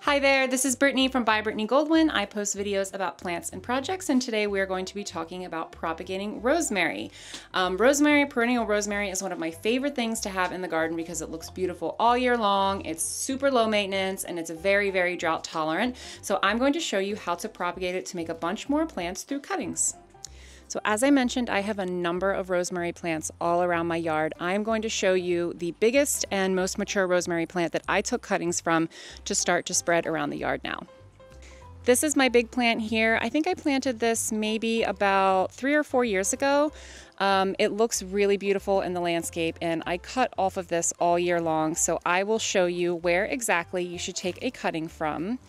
Hi there, this is Brittany from By Brittany Goldwyn. I post videos about plants and projects, and today we're going to be talking about propagating rosemary. Perennial rosemary is one of my favorite things to have in the garden because it looks beautiful all year long. It's super low maintenance and it's very, very drought tolerant. So I'm going to show you how to propagate it to make a bunch more plants through cuttings. So as I mentioned, I have a number of rosemary plants all around my yard. I'm going to show you the biggest and most mature rosemary plant that I took cuttings from to start to spread around the yard now. This is my big plant here. I think I planted this maybe about 3 or 4 years ago. It looks really beautiful in the landscape, and I cut off of this all year long, so I will show you where exactly you should take a cutting from.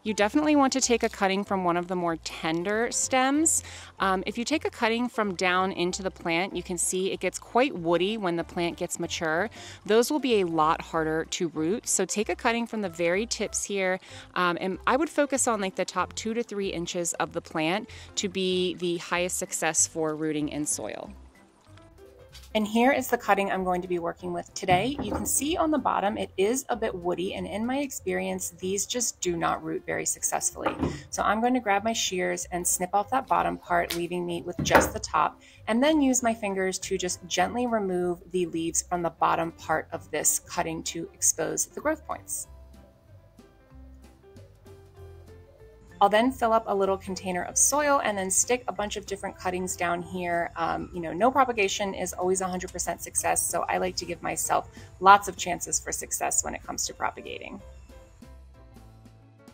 You definitely want to take a cutting from one of the more tender stems. If you take a cutting from down into the plant, you can see it gets quite woody when the plant gets mature. Those will be a lot harder to root. So take a cutting from the very tips here, and I would focus on like the top 2 to 3 inches of the plant to be the highest success for rooting in soil. And here is the cutting I'm going to be working with today. You can see on the bottom it is a bit woody, and in my experience these just do not root very successfully. So I'm going to grab my shears and snip off that bottom part, leaving me with just the top, and then use my fingers to just gently remove the leaves from the bottom part of this cutting to expose the growth points. I'll then fill up a little container of soil and then stick a bunch of different cuttings down here. No propagation is always 100% success, so I like to give myself lots of chances for success when it comes to propagating.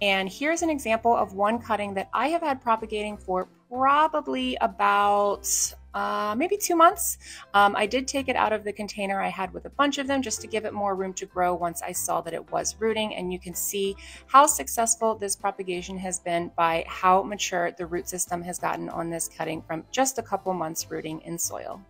And here's an example of one cutting that I have had propagating for probably about maybe 2 months. I did take it out of the container I had with a bunch of them just to give it more room to grow once I saw that it was rooting, and you can see how successful this propagation has been by how mature the root system has gotten on this cutting from just a couple months rooting in soil.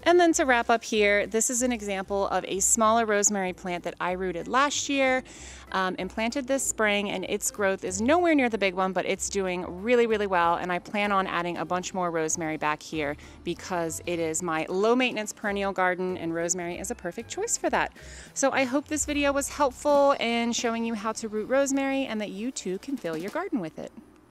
And then to wrap up here, this is an example of a smaller rosemary plant that I rooted last year and planted this spring, and its growth is nowhere near the big one, but it's doing really, really well. And I plan on adding a bunch more rosemary back here because it is my low maintenance perennial garden, and rosemary is a perfect choice for that. So I hope this video was helpful in showing you how to root rosemary and that you too can fill your garden with it.